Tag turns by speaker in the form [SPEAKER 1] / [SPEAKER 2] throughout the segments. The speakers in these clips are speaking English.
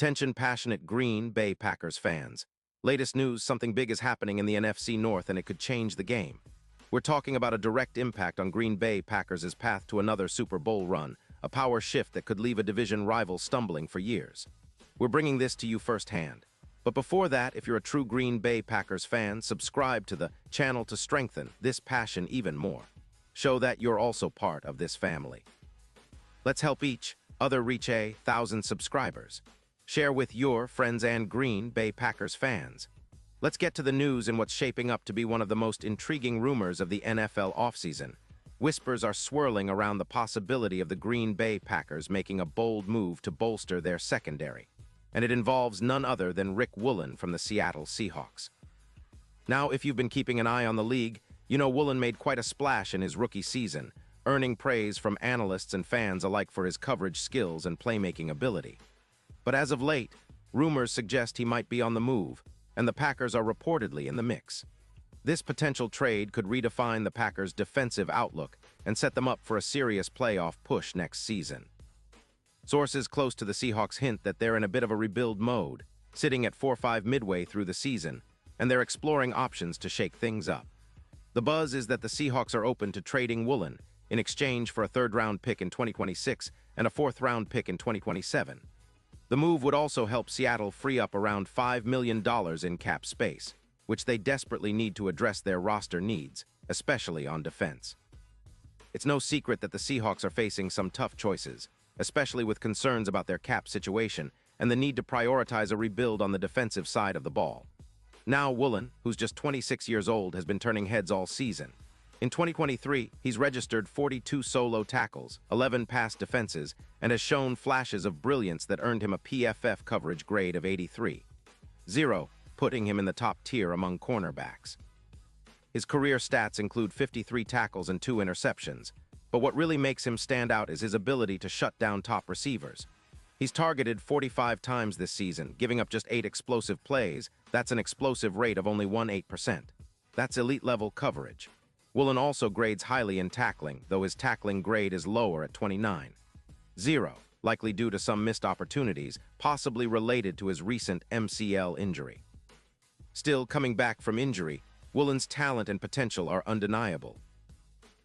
[SPEAKER 1] Attention passionate Green Bay Packers fans. Latest news, something big is happening in the NFC North and it could change the game. We're talking about a direct impact on Green Bay Packers' path to another Super Bowl run, a power shift that could leave a division rival stumbling for years. We're bringing this to you firsthand. But before that, if you're a true Green Bay Packers fan, subscribe to the channel to strengthen this passion even more. Show that you're also part of this family. Let's help each other reach 1,000 subscribers. Share with your friends and Green Bay Packers fans. Let's get to the news and what's shaping up to be one of the most intriguing rumors of the NFL offseason. Whispers are swirling around the possibility of the Green Bay Packers making a bold move to bolster their secondary, and it involves none other than Rick Woolen from the Seattle Seahawks. Now, if you've been keeping an eye on the league, you know Woolen made quite a splash in his rookie season, earning praise from analysts and fans alike for his coverage skills and playmaking ability. But as of late, rumors suggest he might be on the move, and the Packers are reportedly in the mix. This potential trade could redefine the Packers' defensive outlook and set them up for a serious playoff push next season. Sources close to the Seahawks hint that they're in a bit of a rebuild mode, sitting at 4-5 midway through the season, and they're exploring options to shake things up. The buzz is that the Seahawks are open to trading Woolen in exchange for a third-round pick in 2026 and a fourth-round pick in 2027. The move would also help Seattle free up around $5 million in cap space, which they desperately need to address their roster needs, especially on defense. It's no secret that the Seahawks are facing some tough choices, especially with concerns about their cap situation and the need to prioritize a rebuild on the defensive side of the ball. Now Woolen, who's just 26 years old, has been turning heads all season. In 2023, he's registered 42 solo tackles, 11 pass defenses, and has shown flashes of brilliance that earned him a PFF coverage grade of 83.0, putting him in the top tier among cornerbacks. His career stats include 53 tackles and 2 interceptions, but what really makes him stand out is his ability to shut down top receivers. He's targeted 45 times this season, giving up just 8 explosive plays. That's an explosive rate of only 1/8%. That's elite-level coverage. Woolen also grades highly in tackling, though his tackling grade is lower at 29.0, likely due to some missed opportunities, possibly related to his recent MCL injury. Still, coming back from injury, Woolen's talent and potential are undeniable.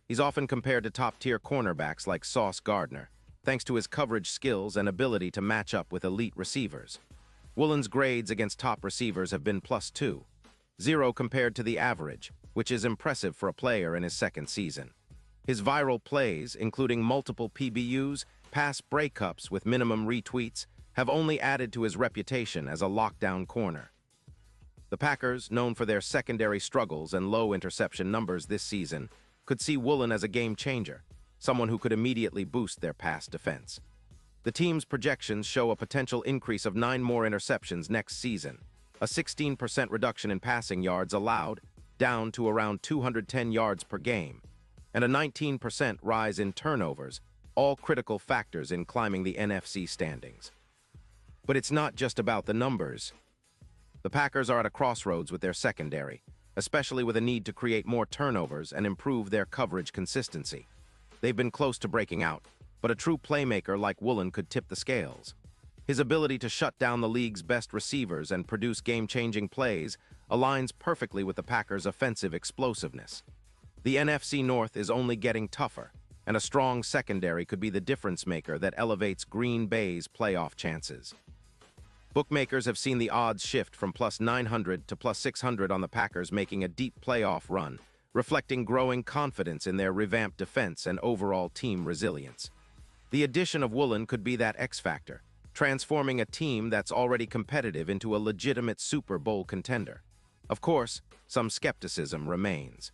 [SPEAKER 1] He's often compared to top-tier cornerbacks like Sauce Gardner, thanks to his coverage skills and ability to match up with elite receivers. Woolen's grades against top receivers have been +2.0 compared to the average, which is impressive for a player in his second season. His viral plays, including multiple PBUs, pass breakups with minimum retweets, have only added to his reputation as a lockdown corner. The Packers, known for their secondary struggles and low interception numbers this season, could see Woolen as a game-changer, someone who could immediately boost their pass defense. The team's projections show a potential increase of 9 more interceptions next season, a 16% reduction in passing yards allowed, down to around 210 yards per game, and a 19% rise in turnovers, all critical factors in climbing the NFC standings. But it's not just about the numbers. The Packers are at a crossroads with their secondary, especially with a need to create more turnovers and improve their coverage consistency. They've been close to breaking out, but a true playmaker like Woolen could tip the scales. His ability to shut down the league's best receivers and produce game-changing plays aligns perfectly with the Packers' offensive explosiveness. The NFC North is only getting tougher, and a strong secondary could be the difference-maker that elevates Green Bay's playoff chances. Bookmakers have seen the odds shift from +900 to +600 on the Packers making a deep playoff run, reflecting growing confidence in their revamped defense and overall team resilience. The addition of Woolen could be that X-factor, transforming a team that's already competitive into a legitimate Super Bowl contender. Of course, some skepticism remains.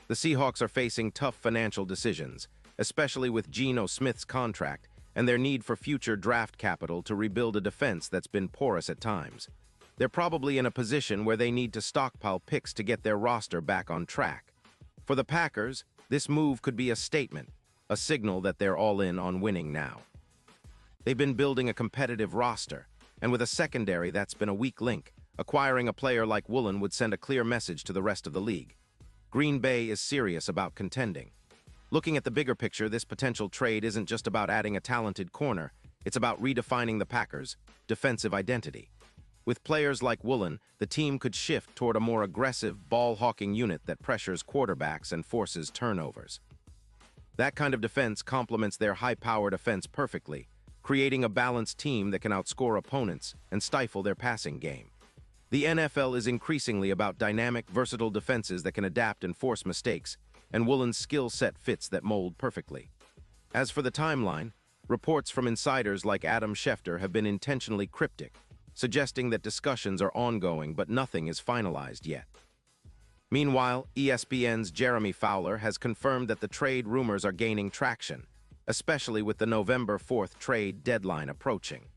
[SPEAKER 1] The Seahawks are facing tough financial decisions, especially with Geno Smith's contract and their need for future draft capital to rebuild a defense that's been porous at times. They're probably in a position where they need to stockpile picks to get their roster back on track. For the Packers, this move could be a statement, a signal that they're all in on winning now. They've been building a competitive roster, and with a secondary that's been a weak link, acquiring a player like Woolen would send a clear message to the rest of the league. Green Bay is serious about contending. Looking at the bigger picture, this potential trade isn't just about adding a talented corner, It's about redefining the Packers' defensive identity. With players like Woolen, the team could shift toward a more aggressive, ball-hawking unit that pressures quarterbacks and forces turnovers. That kind of defense complements their high-powered offense perfectly, creating a balanced team that can outscore opponents and stifle their passing game. The NFL is increasingly about dynamic, versatile defenses that can adapt and force mistakes, and Woolen's skill set fits that mold perfectly. As for the timeline, reports from insiders like Adam Schefter have been intentionally cryptic, suggesting that discussions are ongoing but nothing is finalized yet. Meanwhile, ESPN's Jeremy Fowler has confirmed that the trade rumors are gaining traction, especially with the November 4th trade deadline approaching.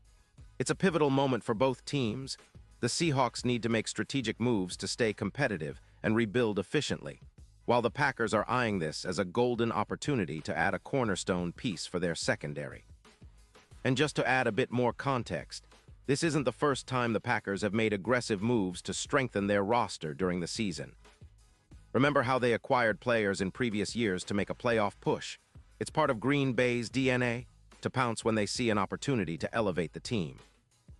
[SPEAKER 1] It's a pivotal moment for both teams. The Seahawks need to make strategic moves to stay competitive and rebuild efficiently, while the Packers are eyeing this as a golden opportunity to add a cornerstone piece for their secondary. And just to add a bit more context, this isn't the first time the Packers have made aggressive moves to strengthen their roster during the season. Remember how they acquired players in previous years to make a playoff push? It's part of Green Bay's DNA to pounce when they see an opportunity to elevate the team.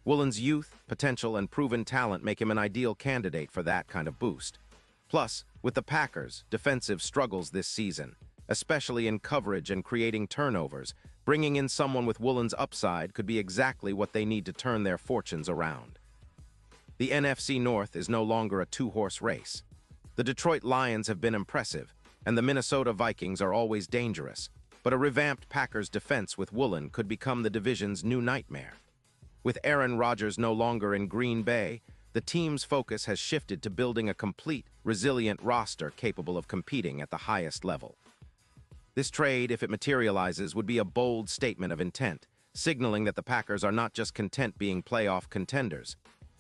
[SPEAKER 1] Woolen's youth, potential, and proven talent make him an ideal candidate for that kind of boost. Plus, with the Packers' defensive struggles this season, especially in coverage and creating turnovers, bringing in someone with Woolen's upside could be exactly what they need to turn their fortunes around. The NFC North is no longer a two-horse race. The Detroit Lions have been impressive, and the Minnesota Vikings are always dangerous, but a revamped Packers defense with Woolen could become the division's new nightmare. With Aaron Rodgers no longer in Green Bay, the team's focus has shifted to building a complete, resilient roster capable of competing at the highest level. This trade, if it materializes, would be a bold statement of intent, signaling that the Packers are not just content being playoff contenders.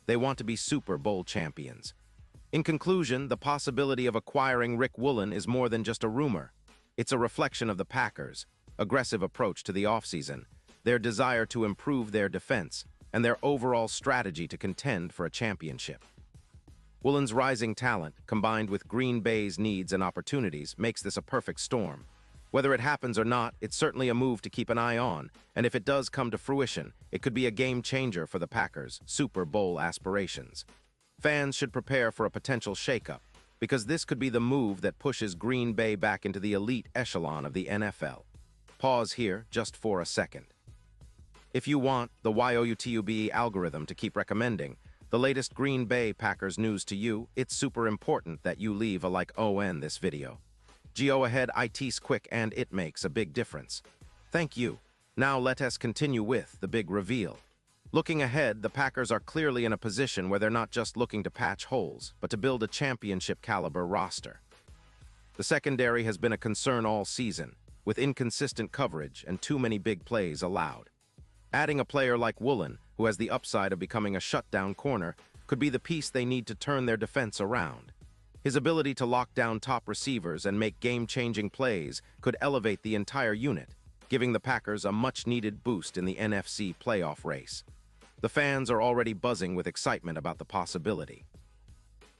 [SPEAKER 1] They want to be Super Bowl champions. In conclusion, the possibility of acquiring Rick Woolen is more than just a rumor. It's a reflection of the Packers' aggressive approach to the offseason, their desire to improve their defense, and their overall strategy to contend for a championship. Woolen's rising talent, combined with Green Bay's needs and opportunities, makes this a perfect storm. Whether it happens or not, it's certainly a move to keep an eye on, and if it does come to fruition, it could be a game-changer for the Packers' Super Bowl aspirations. Fans should prepare for a potential shakeup, because this could be the move that pushes Green Bay back into the elite echelon of the NFL. Pause here just for a second. If you want the YOUTUBE algorithm to keep recommending the latest Green Bay Packers news to you, it's super important that you leave a like on this video. Go ahead, it's quick and it makes a big difference. Thank you. Now let us continue with the big reveal. Looking ahead, the Packers are clearly in a position where they're not just looking to patch holes, but to build a championship-caliber roster. The secondary has been a concern all season, with inconsistent coverage and too many big plays allowed. Adding a player like Woolen, who has the upside of becoming a shutdown corner, could be the piece they need to turn their defense around. His ability to lock down top receivers and make game-changing plays could elevate the entire unit, giving the Packers a much-needed boost in the NFC playoff race. The fans are already buzzing with excitement about the possibility.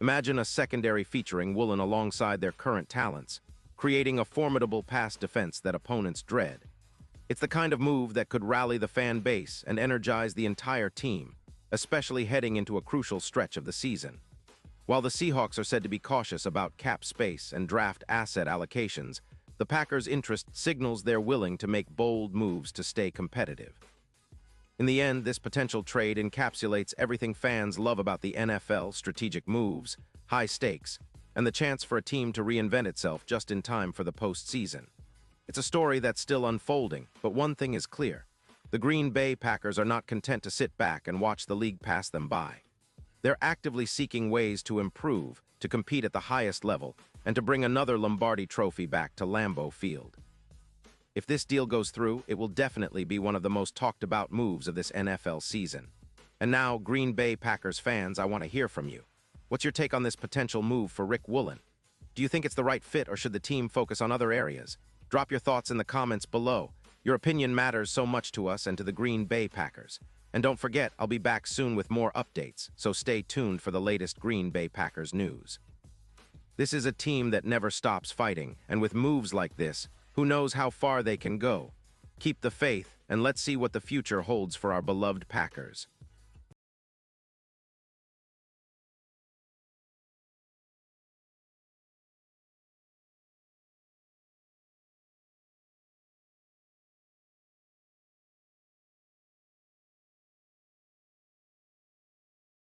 [SPEAKER 1] Imagine a secondary featuring Woolen alongside their current talents, creating a formidable pass defense that opponents dread. It's the kind of move that could rally the fan base and energize the entire team, especially heading into a crucial stretch of the season. While the Seahawks are said to be cautious about cap space and draft asset allocations, the Packers' interest signals they're willing to make bold moves to stay competitive. In the end, this potential trade encapsulates everything fans love about the NFL: strategic moves, high stakes, and the chance for a team to reinvent itself just in time for the postseason. It's a story that's still unfolding, but one thing is clear. The Green Bay Packers are not content to sit back and watch the league pass them by. They're actively seeking ways to improve, to compete at the highest level, and to bring another Lombardi Trophy back to Lambeau Field. If this deal goes through, it will definitely be one of the most talked-about moves of this NFL season. And now, Green Bay Packers fans, I want to hear from you. What's your take on this potential move for Rick Woolen? Do you think it's the right fit, or should the team focus on other areas? Drop your thoughts in the comments below. Your opinion matters so much to us and to the Green Bay Packers. And don't forget, I'll be back soon with more updates, so stay tuned for the latest Green Bay Packers news. This is a team that never stops fighting, and with moves like this, who knows how far they can go. Keep the faith, and let's see what the future holds for our beloved Packers.